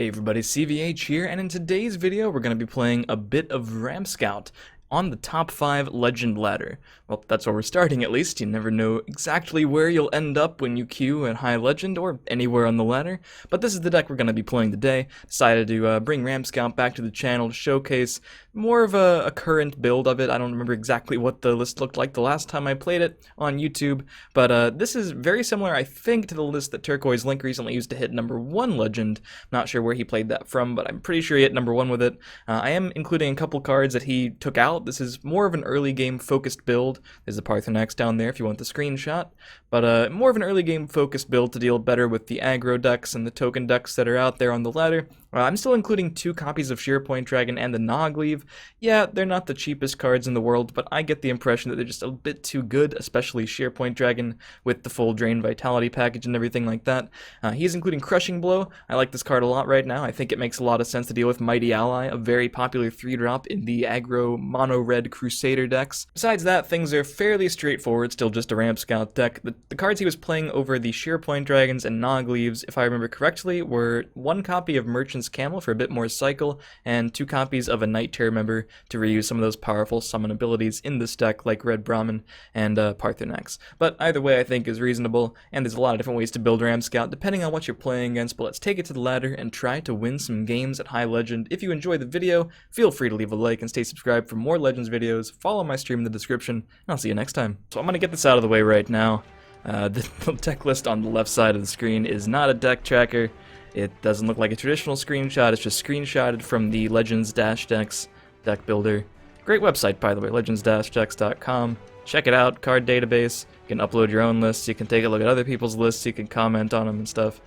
Hey everybody, CVH here, and in today's video we're going to be playing a bit of Rampscout on the top 5 legend ladder. Well, that's where we're starting at least. You never know exactly where you'll end up when you queue at high legend or anywhere on the ladder, but this is the deck we're going to be playing today. Decided to bring Rampscout back to the channel to showcase more of a current build of it. I don't remember exactly what the list looked like the last time I played it on YouTube, but this is very similar, I think, to the list that Turquoise Link recently used to hit number 1 legend. Not sure where he played that from, but I'm pretty sure he hit number 1 with it. I am including a couple cards that he took out. This is more of an early game focused build. There's the Parthenax down there if you want the screenshot, but more of an early game focused build to deal better with the aggro decks and the token decks that are out there on the ladder. I'm still including 2 copies of Shearpoint Dragon and the Nogleave. Yeah, they're not the cheapest cards in the world, but I get the impression that they're just a bit too good, especially Shearpoint Dragon with the full Drain Vitality package and everything like that. He's including Crushing Blow. I like this card a lot right now. I think it makes a lot of sense to deal with Mighty Ally, a very popular 3-drop in the aggro mono-red Crusader decks. Besides that, things are fairly straightforward, still just a Rampscout deck. The cards he was playing over the Shearpoint Dragons and Nogleaves, if I remember correctly, were 1 copy of Merchant's Camel for a bit more cycle, and 2 copies of a Night Terror member to reuse some of those powerful summon abilities in this deck, like Red Brahmin and Parthenax. But either way I think is reasonable, and there's a lot of different ways to build Rampscout depending on what you're playing against, but let's take it to the ladder and try to win some games at high legend. If you enjoy the video, feel free to leave a like and stay subscribed for more Legends videos, follow my stream in the description, and I'll see you next time. So I'm going to get this out of the way right now. The deck list on the left side of the screen is not a deck tracker. It doesn't look like a traditional screenshot, it's just screenshotted from the Legends-Decks deck builder. Great website, by the way, legends-decks.com. Check it out, card database. You can upload your own lists, you can take a look at other people's lists, you can comment on them and stuff.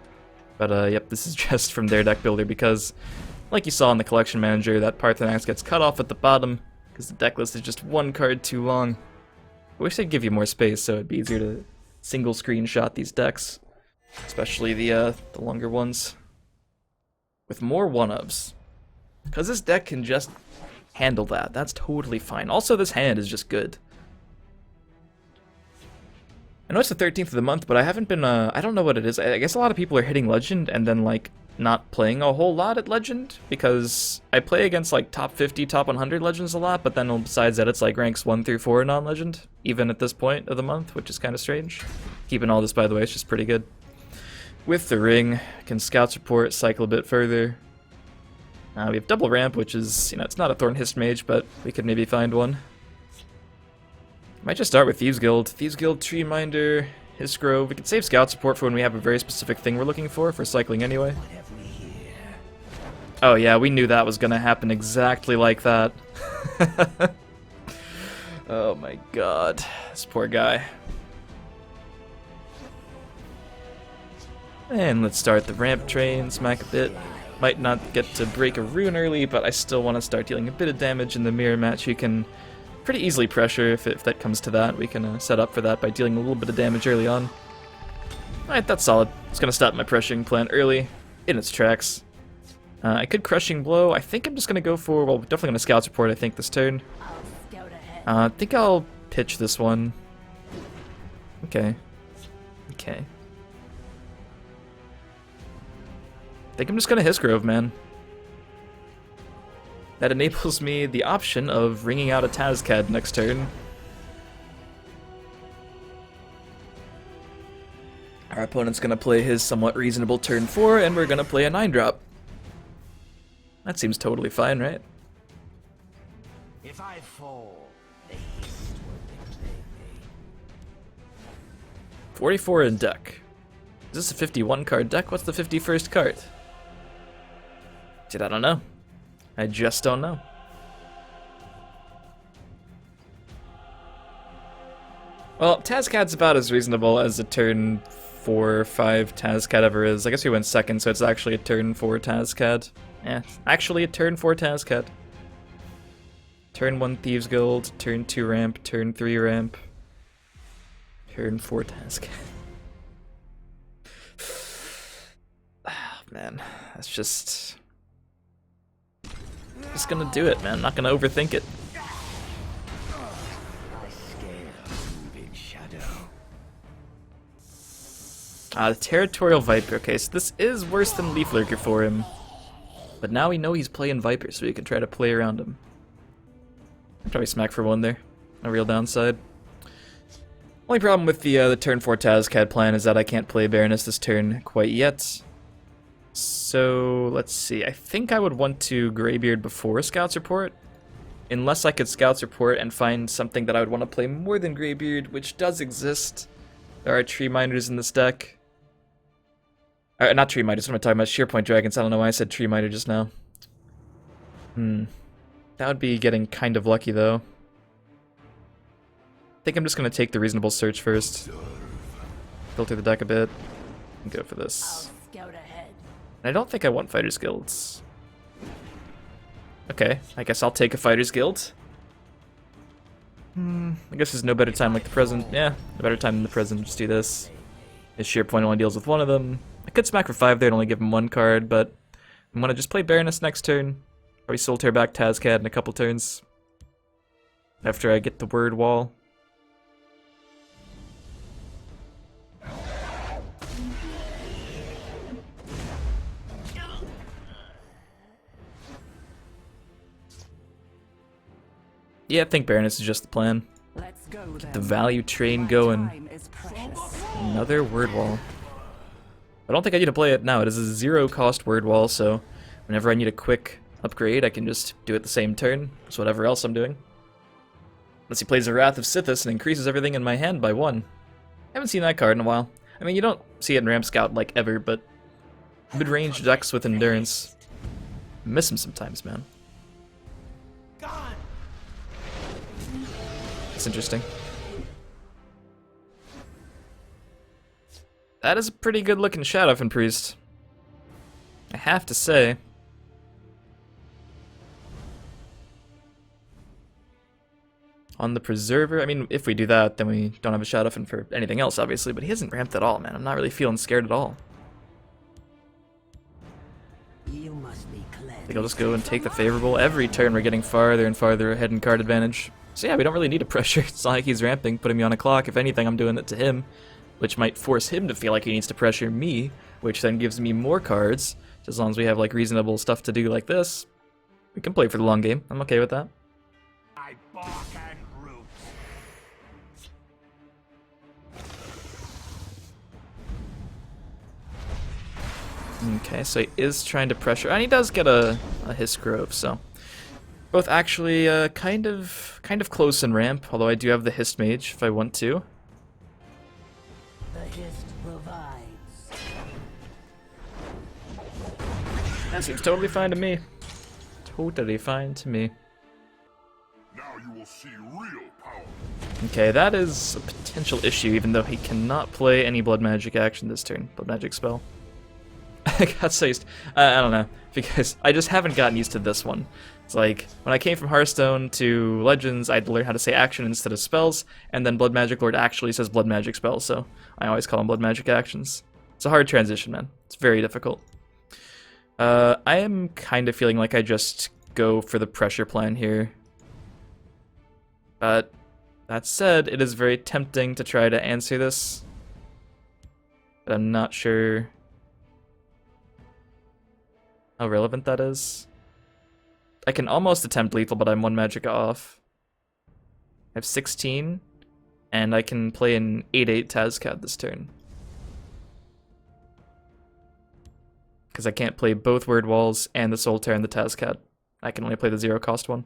But yep, this is just from their deck builder because, like you saw in the collection manager, that Parthenax gets cut off at the bottom because the deck list is just 1 card too long. I wish they'd give you more space so it'd be easier to single screenshot these decks, especially the longer ones with more 1-ofs, because this deck can just handle that. That's totally fine. Also, this hand is just good. I know it's the 13th of the month, but I haven't been, I don't know what it is. I guess a lot of people are hitting Legend and then, like, not playing a whole lot at Legend, because I play against, like, top 50, top 100 Legends a lot, but then besides that, it's, like, ranks 1 through 4 non-Legend, even at this point of the month, which is kind of strange. Keeping all this, by the way, it's just pretty good. With the ring, can Scout Support, cycle a bit further. We have double ramp, which is, you know, it's not a Thornhist Mage, but we could maybe find one. Might just start with Thieves Guild. Thieves Guild, Tree Minder, Hisgrove. We can save Scout Support for when we have a very specific thing we're looking for cycling anyway. Oh yeah, we knew that was gonna happen exactly like that. Oh my god, this poor guy. And let's start the ramp train, smack a bit. Might not get to break a rune early, but I still want to start dealing a bit of damage in the mirror match. You can pretty easily pressure if that comes to that. We can set up for that by dealing a little bit of damage early on. Alright, that's solid. It's going to stop my pressuring plan early, in its tracks. I could Crushing Blow. I think I'm just going to go for, well, definitely going to Scout Support, I think, this turn. I think I'll pitch this one. Okay. Okay. I think I'm just gonna Hisgrove, man. That enables me the option of ringing out a Tazcad next turn. Our opponent's gonna play his somewhat reasonable turn 4, and we're gonna play a 9-drop. That seems totally fine, right? If I fall, the East will betray me. 44 in deck. Is this a 51 card deck? What's the 51st card? Dude, I don't know. I just don't know. Well, Tazcad's about as reasonable as a turn 4 or 5 Tazcad ever is. I guess we went second, so it's actually a turn 4 Tazcad. Yeah, actually a turn 4 Tazcad. Turn 1 Thieves Guild, turn 2 ramp, turn 3 ramp, turn 4 Tazcad. Man, that's just gonna do it, man. I'm not gonna overthink it. The Territorial Viper. Okay, so this is worse than Leaf Lurker for him. But now we know he's playing Viper, so we can try to play around him. Probably smack for 1 there. No real downside. Only problem with the turn 4 Tazcad plan is that I can't play Baroness this turn quite yet. So, let's see. I think I would want to Greybeard before Scout's Report. Unless I could Scout's Report and find something that I would want to play more than Greybeard, which does exist. There are Tree Miners in this deck. Not Tree Miners, what am I talking about? Shearpoint Dragons. I don't know why I said Tree Miner just now. That would be getting kind of lucky, though. I think I'm just going to take the Reasonable Search first. Filter the deck a bit. And go for this. And I don't think I want Fighters Guilds. Okay, I guess I'll take a Fighters Guild. I guess there's no better time like the present. Yeah, no better time than the present. Just do this. His Shearpoint only deals with 1 of them. I could smack for 5 there and only give him 1 card, but I'm gonna just play Baroness next turn. Probably Solitaire back Tazcad in a couple turns. After I get the word wall. Yeah, I think Baroness is just the plan. Get the value train going. Another word wall. I don't think I need to play it now. It is a 0 cost word wall, so whenever I need a quick upgrade, I can just do it the same turn. Just whatever else I'm doing. Unless he plays a Wrath of Sithis and increases everything in my hand by 1. I haven't seen that card in a while. I mean, you don't see it in Rampscout like ever, but mid-range decks with endurance. I miss him sometimes, man. That's interesting. That is a pretty good looking Shadowfen Priest, I have to say. On the Preserver, I mean, if we do that, then we don't have a Shadowfen for anything else, obviously, but he hasn't ramped at all, man. I'm not really feeling scared at all. I think I'll just go and take the favorable. Every turn we're getting farther and farther ahead in card advantage. So yeah, we don't really need a pressure. It's not like he's ramping, putting me on a clock. If anything, I'm doing it to him, which might force him to feel like he needs to pressure me, which then gives me more cards. As long as we have like reasonable stuff to do like this, we can play for the long game. I'm okay with that. I bark and root. Okay, so he is trying to pressure, and he does get a Hiss Grove, so both actually kind of close in ramp. Although I do have the Hist Mage if I want to. The Hist provides. That seems totally fine to me. Totally fine to me. Now you will see real power. Okay, that is a potential issue, even though he cannot play any Blood Magic action this turn. Blood Magic spell. I got so used. I don't know, because I just haven't gotten used to this one. It's like, when I came from Hearthstone to Legends, I had to learn how to say action instead of spells, and then Blood Magic Lord actually says Blood Magic spells, so I always call them Blood Magic actions. It's a hard transition, man. It's very difficult. I am kind of feeling like I just go for the pressure plan here. But that said, it is very tempting to try to answer this. But I'm not sure how relevant that is. I can almost attempt lethal, but I'm 1 magic off. I have 16, and I can play an 8/8 Tazcad this turn. Because I can't play both Word Walls and the Solitaire and the Tazcad. I can only play the 0 cost one.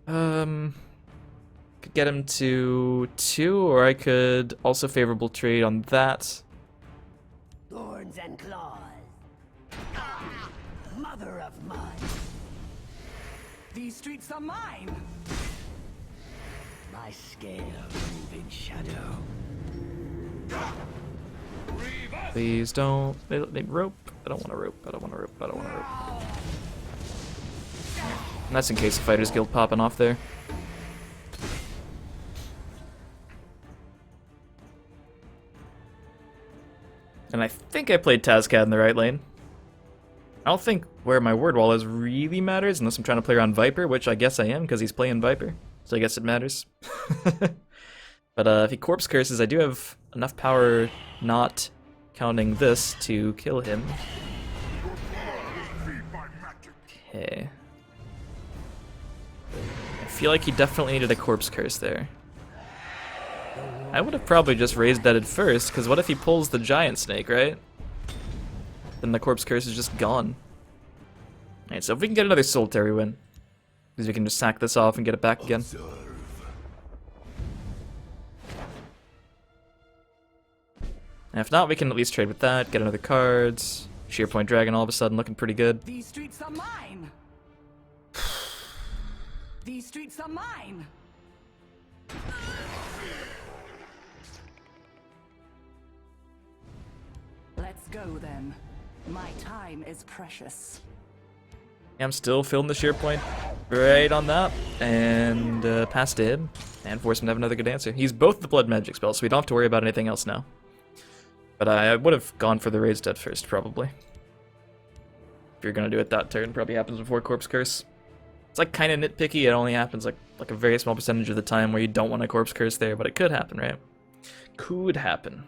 Could get him to 2, or I could also favorable trade on that. Thorns and claws. Ah, mother of mine. These streets are mine. My scales move in shadow. Please don't. They rope. I don't want to rope. I don't want to rope. I don't want to rope. And that's in case the Fighters Guild popping off there. And I think I played Tazcad in the right lane. I don't think where my word wall is really matters unless I'm trying to play around Viper, which I guess I am because he's playing Viper. So I guess it matters. But if he Corpse Curses, I do have enough power not counting this to kill him. Okay. I feel like he definitely needed a corpse curse there. I would have probably just raised that at first, because what if he pulls the giant snake, right? Then the corpse curse is just gone. Alright, so if we can get another solitary win, because we can just sack this off and get it back again. And if not, we can at least trade with that, get another cards. Sheer Point Dragon all of a sudden looking pretty good. These streets are mine. These streets are mine. Let's go then. My time is precious. I'm still filling the Sheer Point right on that, and pass to him, and force him to have another good answer. He's both the Blood Magic spells, so we don't have to worry about anything else now. But I would have gone for the Raised Dead first, probably. If you're gonna do it that turn, probably happens before Corpse Curse. It's like kind of nitpicky, it only happens like a very small percentage of the time where you don't want a Corpse Curse there, but it could happen, right? Could happen.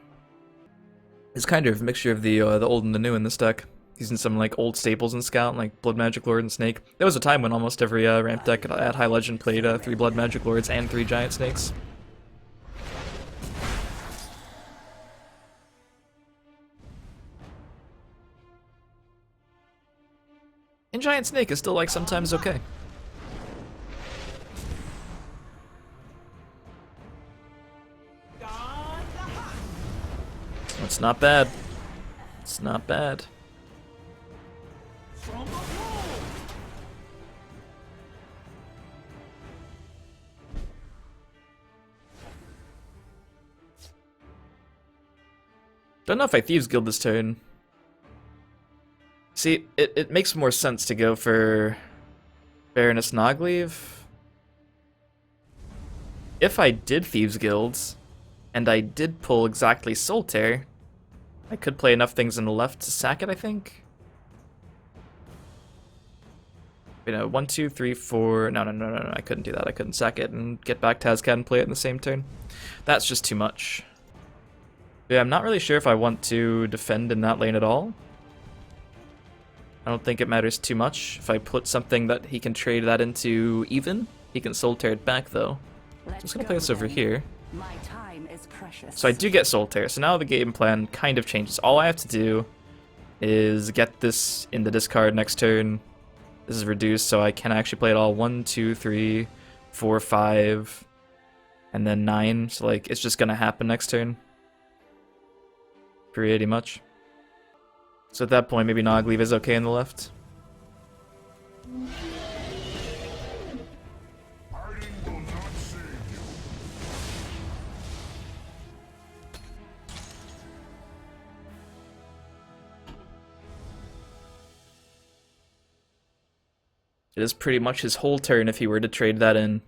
It's kind of a mixture of the old and the new in this deck. Using some like old staples in Scout, like Blood Magic Lord and Snake. There was a time when almost every ramp deck at High Legend played 3 Blood Magic Lords and 3 Giant Snakes. And Giant Snake is still like sometimes okay. It's not bad. It's not bad. Don't know if I Thieves Guild this turn. See, it makes more sense to go for Baroness Nogleave. If I did Thieves Guilds, and I did pull exactly Solitaire, I could play enough things on the left to sack it, I think. You know, 1, 2, 3, 4. No, I couldn't do that. I couldn't sack it and get back Tazcat and play it in the same turn. That's just too much. Yeah, I'm not really sure if I want to defend in that lane at all. I don't think it matters too much. If I put something that he can trade that into even, he can Solitaire it back though. So I'm just gonna play this over here. My time is precious. So I do get Solitaire, so now the game plan kind of changes. All I have to do is get this in the discard next turn. This is reduced, so I can actually play it all. 1, 2, 3, 4, 5, and then 9. So like, it's just gonna happen next turn. Pretty much. So at that point, maybe Nogleave is okay on the left. Hiding will not save you. It is pretty much his whole turn if he were to trade that in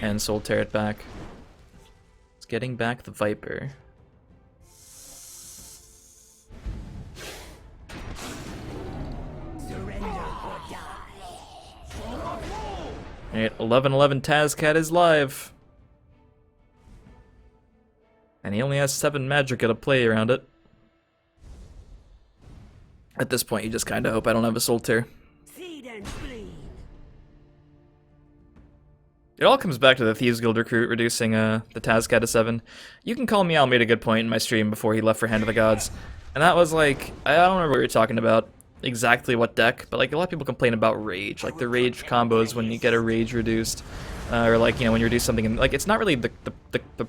and Solitaire it back. It's getting back the Viper. Alright, 11-11 Tazcat is live. And he only has 7 magic at a play around it. At this point, you just kind of hope I don't have a Solitaire. Feed and bleed. It all comes back to the Thieves Guild recruit reducing the Tazcat to 7. You Can Call Me Al made a good point in my stream before he left for Hand of the Gods. And that was like, I don't remember what you're talking about. Exactly what deck, but like a lot of people complain about rage, like the rage combos when you get a rage reduced, or like, you know, when you reduce something, and like it's not really the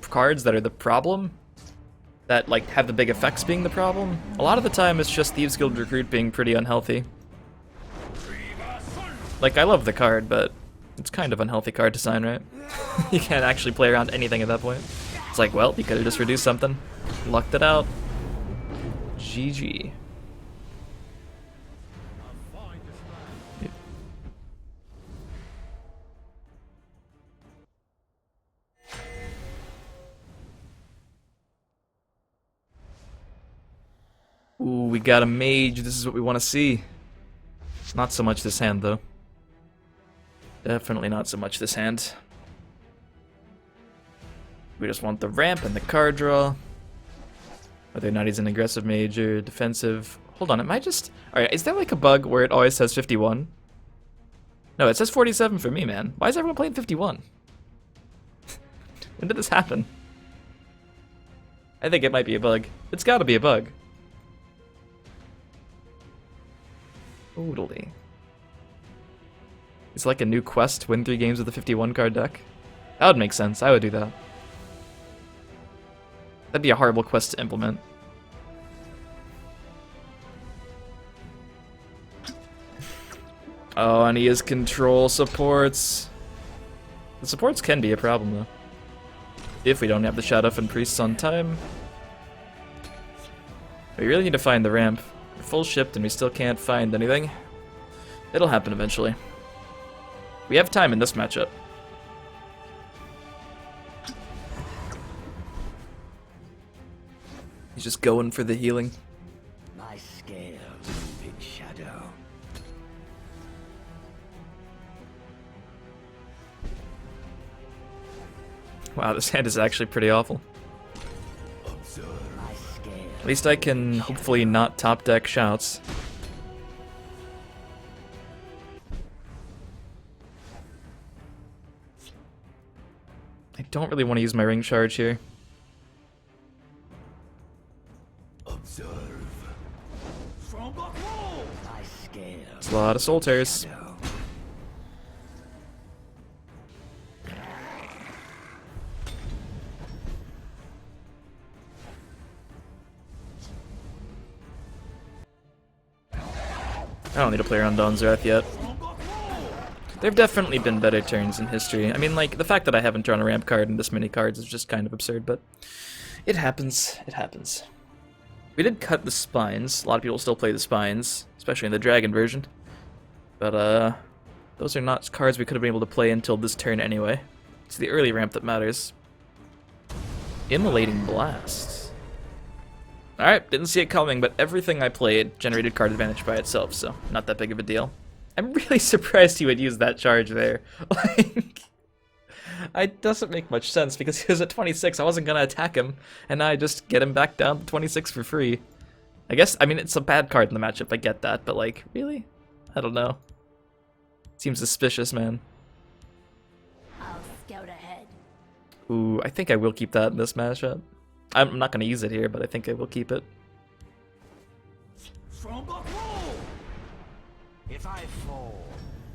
cards that are the problem, that like have the big effects being the problem. A lot of the time it's just Thieves Guild Recruit being pretty unhealthy. Like I love the card, but it's kind of unhealthy card design, right? You can't actually play around anything at that point. It's like, well, you could have just reduced something, lucked it out. GG. Ooh, we got a mage. This is what we want to see. Not so much this hand, though. Definitely not so much this hand. We just want the ramp and the card draw. Whether or not he's an aggressive mage or defensive. Hold on, am I just... Alright, is there like a bug where it always says 51? No, it says 47 for me, man. Why is everyone playing 51? When did this happen? I think it might be a bug. It's gotta be a bug. Totally. It's like a new quest, win 3 games with a 51 card deck. That would make sense, I would do that. That'd be a horrible quest to implement. Oh, and he has control supports. The supports can be a problem, though. If we don't have the Shadow and Priests on time. We really need to find the ramp. We're full shipped and we still can't find anything. It'll happen eventually. We have time in this matchup. He's just going for the healing. My scales move in shadow. Wow, this hand is actually pretty awful. My scales. At least I can hopefully not top deck shouts. I don't really want to use my ring charge here. Observe. My scales. It's a lot of soul tears. Shadow. I don't need to play around Dawn's Wrath yet. There have definitely been better turns in history. I mean, like, the fact that I haven't drawn a ramp card in this many cards is just kind of absurd, but it happens. It happens. We did cut the spines. A lot of people still play the spines, especially in the dragon version. But, those are not cards we could have been able to play until this turn anyway. It's the early ramp that matters. Immolating Blast. Alright, didn't see it coming, but everything I played generated card advantage by itself, so not that big of a deal. I'm really surprised he would use that charge there. Like, it doesn't make much sense because he was at 26, I wasn't gonna attack him, and now I just get him back down to 26 for free. I guess, I mean, it's a bad card in the matchup, I get that, but like, really? I don't know. Seems suspicious, man. I'll scout ahead. Ooh, I think I will keep that in this matchup. I'm not gonna use it here, but I think I will keep it. If I fall,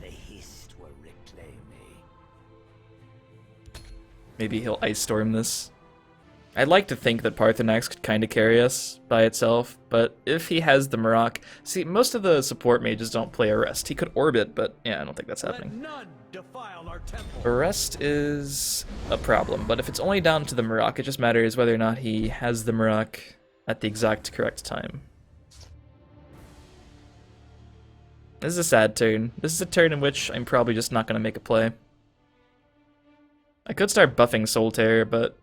the Hist will reclaim me. Maybe he'll Ice Storm this. I'd like to think that Parthenax could kind of carry us by itself, but if he has the Maroc... See, most of the support mages don't play Arrest. He could Orbit, but yeah, I don't think that's happening. None defile our temple. Arrest is a problem, but if it's only down to the Maroc, it just matters whether or not he has the Maroc at the exact correct time. This is a sad turn. This is a turn in which I'm probably just not going to make a play. I could start buffing Soul Terror, but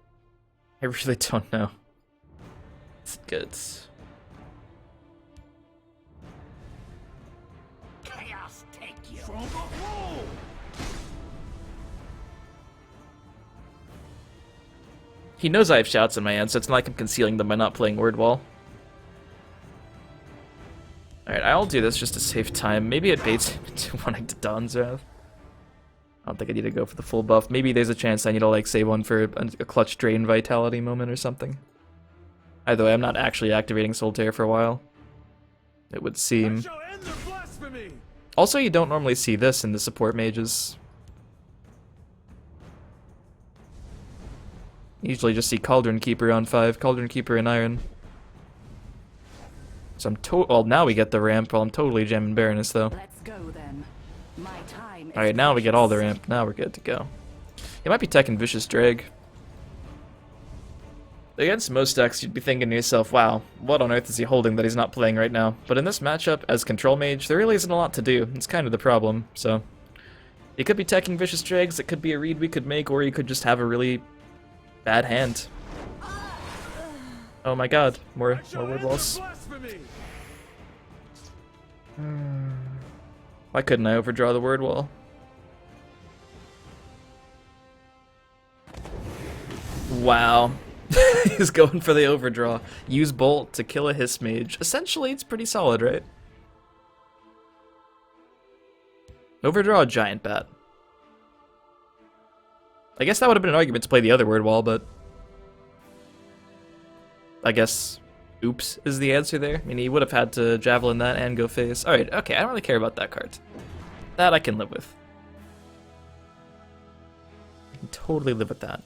I really don't know. It's good. Chaos take you. He knows I have shouts in my hand, so it's not like I'm concealing them by not playing Word Wall. Alright, I'll do this just to save time. Maybe it baits him into wanting to Dawn's Wrath. I don't think I need to go for the full buff. Maybe there's a chance I need to like save one for a clutch drain vitality moment or something. Either way, I'm not actually activating Soul Tear for a while. It would seem. Also, you don't normally see this in the support mages. You usually just see Cauldron Keeper on 5, Cauldron Keeper in Iron. So well, now we get the ramp. Well, I'm totally jamming Baroness though. Let's go then. My time is Alright, now we get all the precious. ramp. Now we're good to go. It might be teching Vicious Drag. Against most decks, you'd be thinking to yourself, wow, what on earth is he holding that he's not playing right now? But in this matchup, as Control Mage, there really isn't a lot to do. It's kind of the problem, so... He could be teching Vicious Drags, it could be a read we could make, or he could just have a really bad hand. Oh my god, more word walls. Why couldn't I overdraw the word wall? Wow. He's going for the overdraw. Use Bolt to kill a Hiss Mage. Essentially, it's pretty solid, right? Overdraw a Giant Bat. I guess that would have been an argument to play the other word wall, but I guess oops is the answer there. I mean, he would have had to Javelin that and go face. Alright, okay, I don't really care about that card. That I can live with. I can totally live with that.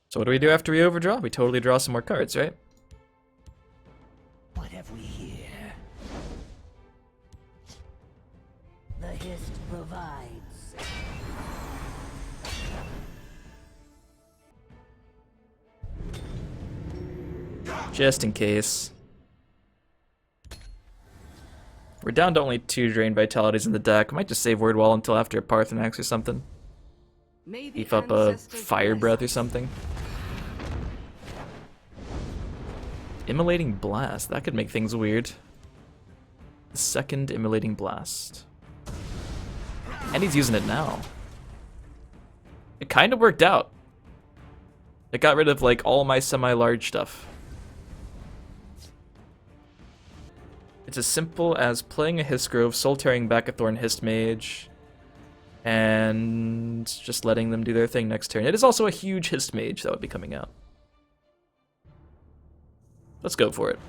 So what do we do after we overdraw? We totally draw some more cards, right? What have we here? The Hist provides. Just in case. We're down to only 2 Drained Vitalities in the deck. I might just save Word Wall until after Parthenax or something. Beef up a Fire Breath or something. Immolating Blast. That could make things weird. The second Immolating Blast. And he's using it now. It kind of worked out. It got rid of like all my semi-large stuff. It's as simple as playing a Hiss Grove, Soul Tearing back a Thorn Hist Mage, and just letting them do their thing next turn. It is also a huge Hist Mage that would be coming out. Let's go for it.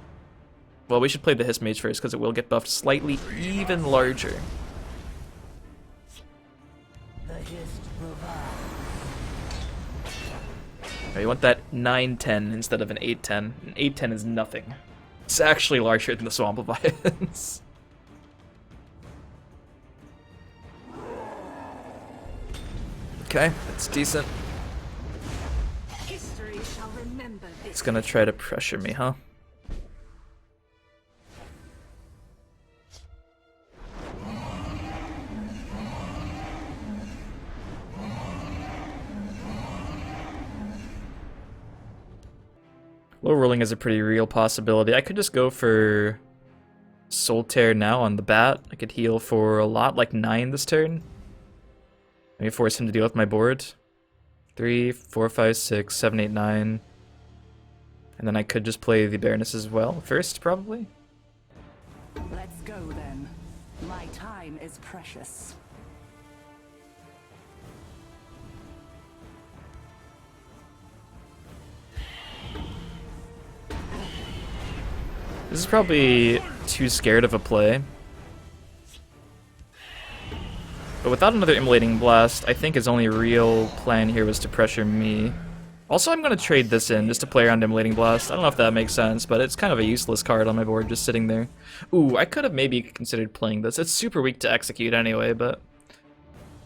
Well, we should play the Hist Mage first because it will get buffed slightly even larger. The Hist provides. Now you want that 9-10 instead of an 8-10. An 8-10 is nothing. It's actually larger than the Swamp Leviathans. Okay, that's decent. History shall remember this. It's gonna try to pressure me, huh? Low rolling is a pretty real possibility. I could just go for Soul Tear now on the bat. I could heal for a lot, like 9 this turn. Maybe force him to deal with my board. 3, 4, 5, 6, 7, 8, 9. And then I could just play the Baroness as well first, probably. Let's go then. My time is precious. This is probably too scared of a play. But without another Immolating Blast, I think his only real plan here was to pressure me. Also, I'm going to trade this in just to play around Immolating Blast. I don't know if that makes sense, but it's kind of a useless card on my board just sitting there. Ooh, I could have maybe considered playing this. It's super weak to execute anyway, but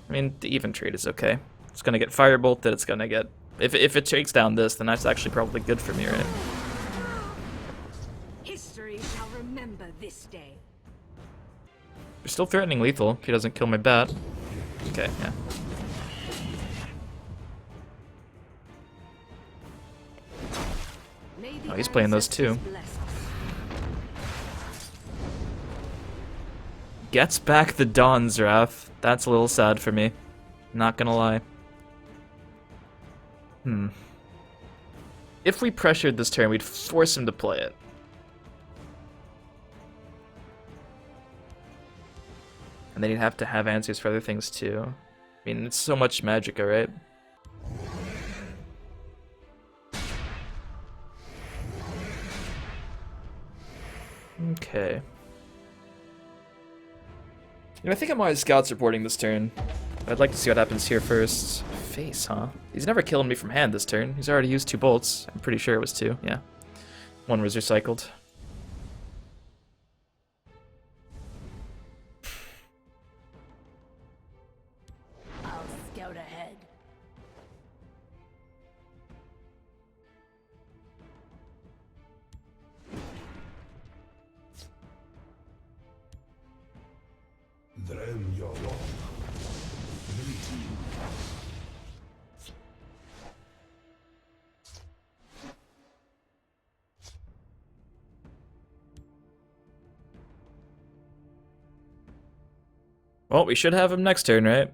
I mean, the even trade is okay. It's going to get Firebolted, it's going to get... If it takes down this, then that's actually probably good for me, right? History shall remember this day. You're still threatening lethal if he doesn't kill my bat. Okay, yeah. Oh, he's playing those too. Gets back the Dawn's Wrath. That's a little sad for me. Not gonna lie. If we pressured this turn, we'd force him to play it. And then he'd have to have answers for other things too. I mean, it's so much Magicka, right? Okay. You know, I think I'm always Scouts reporting this turn. I'd like to see what happens here first. Face, huh? He's never killing me from hand this turn. He's already used 2 bolts. I'm pretty sure it was 2, yeah. 1 was recycled. I'll scout ahead. Dren your walk. Well, we should have him next turn, right?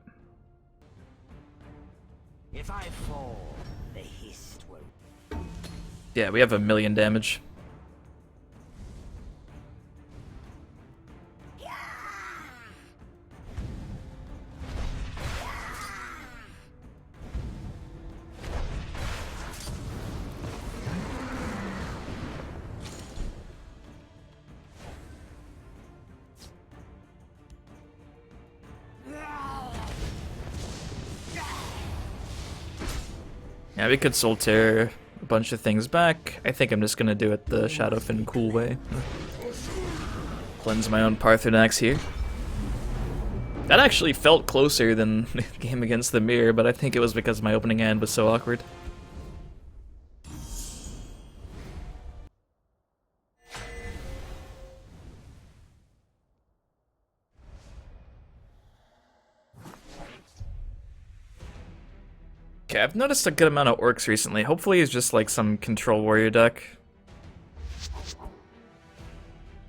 If I fall, the Hist will. Yeah, we have 1,000,000 damage. Yeah, we could Soltaire a bunch of things back. I think I'm just gonna do it the Shadowfin cool way. Cleanse my own Parthenax here. That actually felt closer than the game against the Mirror, but I think it was because my opening hand was so awkward. Okay, I've noticed a good amount of orcs recently. Hopefully it's just like some control warrior deck.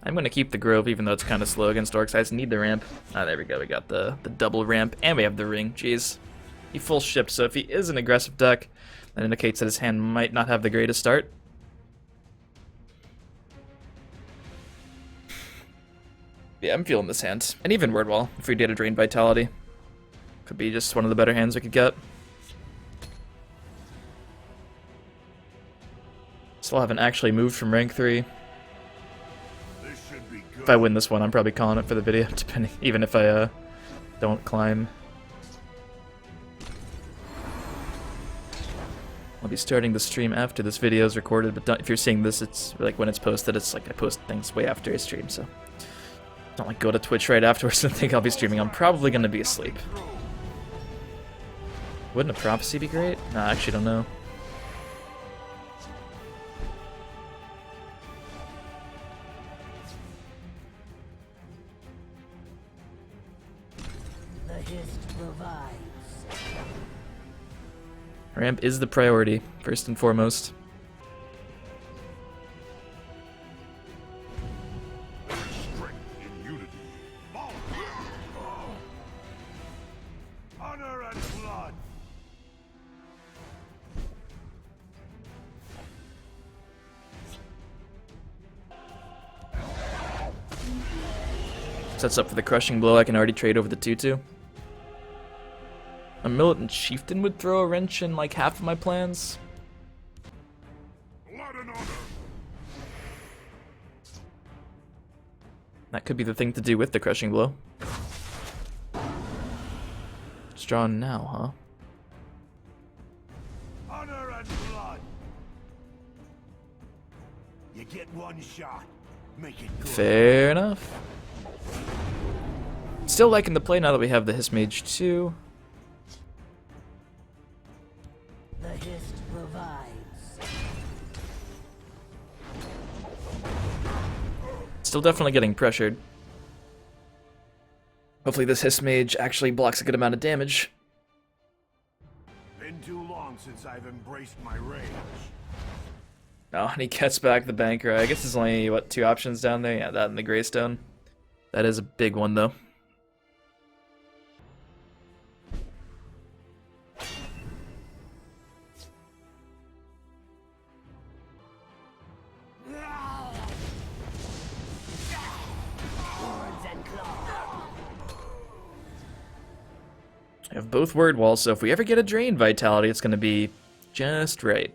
I'm gonna keep the Grove even though it's kind of slow against orcs. I just need the ramp. Ah, there we go. We got the double ramp and we have the ring. Jeez. He full shipped, so if he is an aggressive deck, that indicates that his hand might not have the greatest start. Yeah, I'm feeling this hand. And even Wordwall, if we did a Drain Vitality. Could be just one of the better hands we could get. Still haven't actually moved from rank 3. If I win this one, I'm probably calling it for the video, depending, even if I don't climb. I'll be starting the stream after this video is recorded, but don't, if you're seeing this, it's like when it's posted, it's like I post things way after I stream, so don't like go to Twitch right afterwards and think I'll be streaming. I'm probably gonna be asleep. Wouldn't a prophecy be great? No, I actually don't know. Ramp is the priority, first and foremost. Strength in unity. Honor and blood. Sets up for the crushing blow. I can already trade over the 2/2. A Militant Chieftain would throw a wrench in like half of my plans. Blood and honor. That could be the thing to do with the crushing blow. It's drawn now, huh? Honor and blood. You get one shot. Make it good. Fair enough. Still liking the play now that we have the Hiss Mage 2. The Hist revives. Still definitely getting pressured. Hopefully this Hiss Mage actually blocks a good amount of damage. Been too long since I've embraced my rage. Oh, and he gets back the Banker. I guess there's only, what, 2 options down there? Yeah, that and the Greystone. That is a big one, though. I have both word walls, so if we ever get a Drain Vitality, it's going to be just right.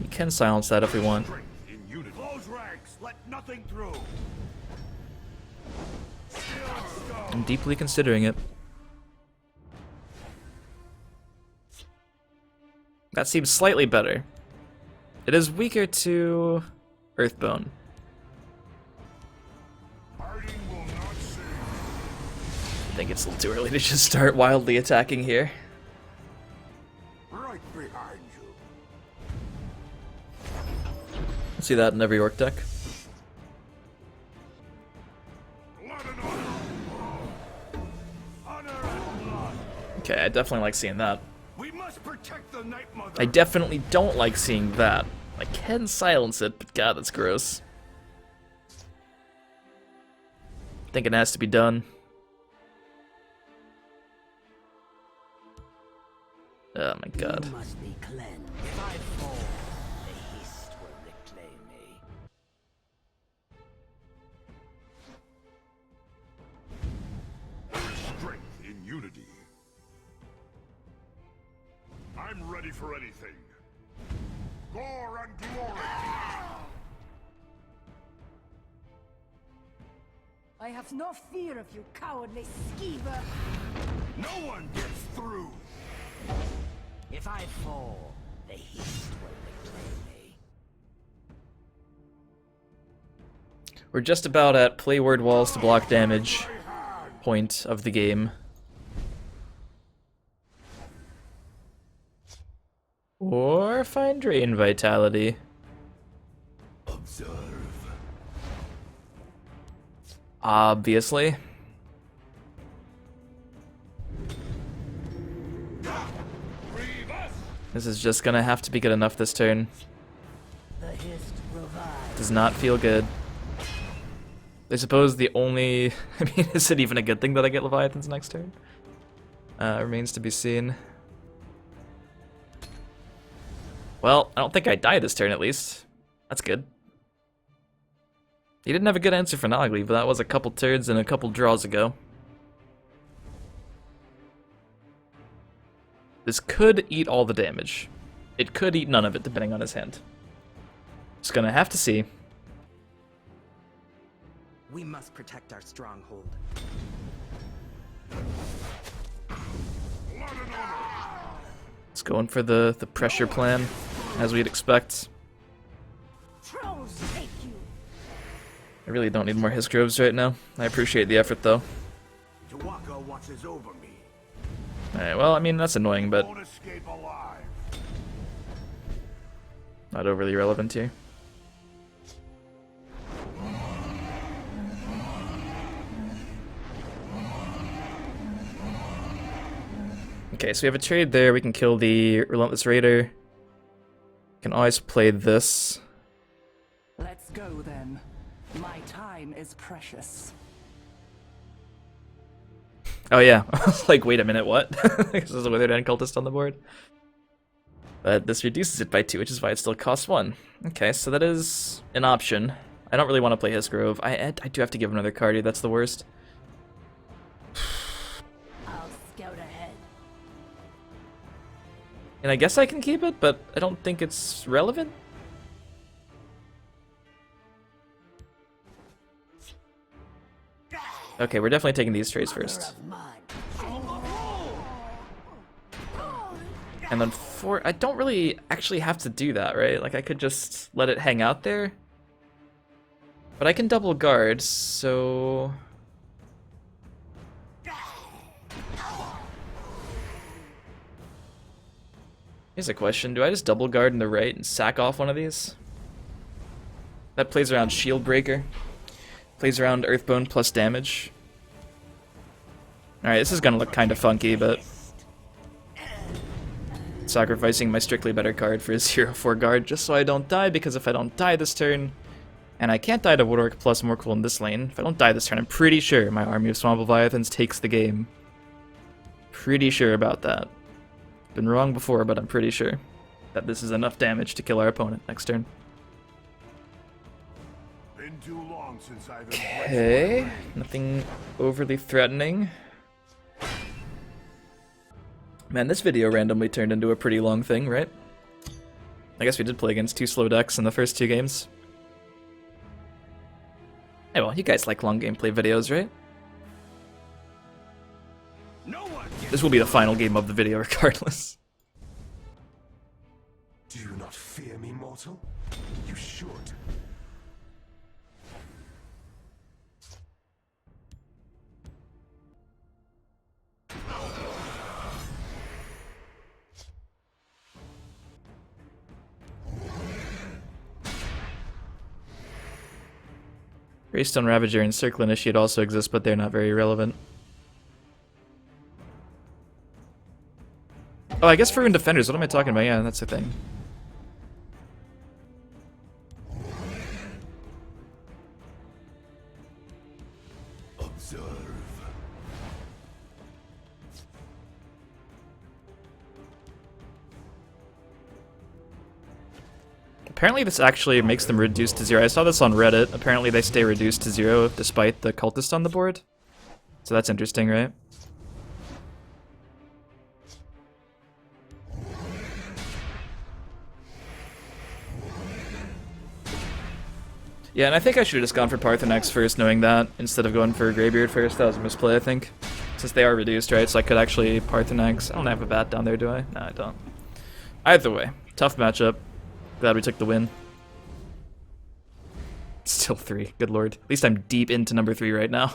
We can silence that if we want. Strength in unity. Close ranks. Let nothing through. I'm deeply considering it. That seems slightly better. It is weaker to Earthbone. Hiding will not save. I think it's a little too early to just start wildly attacking here. Right behind you. I see that in every orc deck. Blood and honor. Honor and blood. Okay, I definitely like seeing that. We must protect the Night Mother. I definitely don't like seeing that. I can silence it, but god, that's gross. I think it has to be done. Oh my god. You must be cleansed. If I fall, the Hist will reclaim me. Strength in unity. I'm ready for anything. Gore and glory. I have no fear of you, cowardly skeever. No one gets through. If I fall, the Hist will reclaim me. We're just about at play word walls to block damage point of the game. Or find drain vitality. Observe. Obviously. This is just gonna have to be good enough this turn. The Hist revives. Does not feel good. I suppose the only... I mean, is it even a good thing that I get Leviathans next turn? Remains to be seen. Well, I don't think I die this turn at least. That's good. He didn't have a good answer for Nogli, but that was a couple turns and a couple draws ago. This could eat all the damage. It could eat none of it, depending on his hand. Just gonna have to see. We must protect our stronghold. It's going for the pressure plan, as we'd expect. Trolls take you. I really don't need more His Groves right now. I appreciate the effort, though. Tawaka watches over me. Alright, well, I mean, that's annoying, but Won't escape alive. not overly relevant here. Okay, so we have a trade there. We can kill the Relentless Raider. Can always play this. Let's go then. My time is precious. Oh yeah, I was like, wait a minute, what? Because there's a Withered End Cultist on the board. But this reduces it by 2, which is why it still costs 1. Okay, so that is an option. I don't really want to play His Grove. I do have to give him another card here, that's the worst. I'll scout ahead. And I guess I can keep it, but I don't think it's relevant. Okay, we're definitely taking these trades first. Of mine. And then I don't really actually have to do that, right? Like, I could just let it hang out there. But I can double guard, so... Here's a question. Do I just double guard in the right and sack off one of these? That plays around Shield Breaker. Plays around Earthbone plus damage. Alright, this is gonna look kind of funky, but... Sacrificing my strictly better card for a 0-4 guard just so I don't die, because if I don't die this turn, and I can't die to Woodwork plus Morkel in this lane, if I don't die this turn, I'm pretty sure my army of Swamp Leviathans takes the game. Pretty sure about that. Been wrong before, but I'm pretty sure that this is enough damage to kill our opponent next turn. Been too long since I've Okay, nothing overly threatening. Man, this video randomly turned into a pretty long thing, right? I guess we did play against 2 slow decks in the first 2 games. Hey, well, you guys like long gameplay videos, right? No one gets This will be the final game of the video regardless. Do you not fear me, mortal? You should. Greystone Ravager and Circle Initiate also exist, but they're not very relevant. Oh, I guess for Rune Defenders, what am I talking about? Yeah, that's the thing. Observe. Apparently this actually makes them reduced to 0. I saw this on Reddit. Apparently they stay reduced to 0 despite the cultist on the board. So that's interesting, right? Yeah, and I think I should have just gone for Parthenax first, knowing that, instead of going for Greybeard first. That was a misplay, I think. Since they are reduced, right? So I could actually Parthenax. I don't have a bat down there, do I? No, I don't. Either way, tough matchup. Glad we took the win. Still 3, good lord. At least I'm deep into number 3 right now.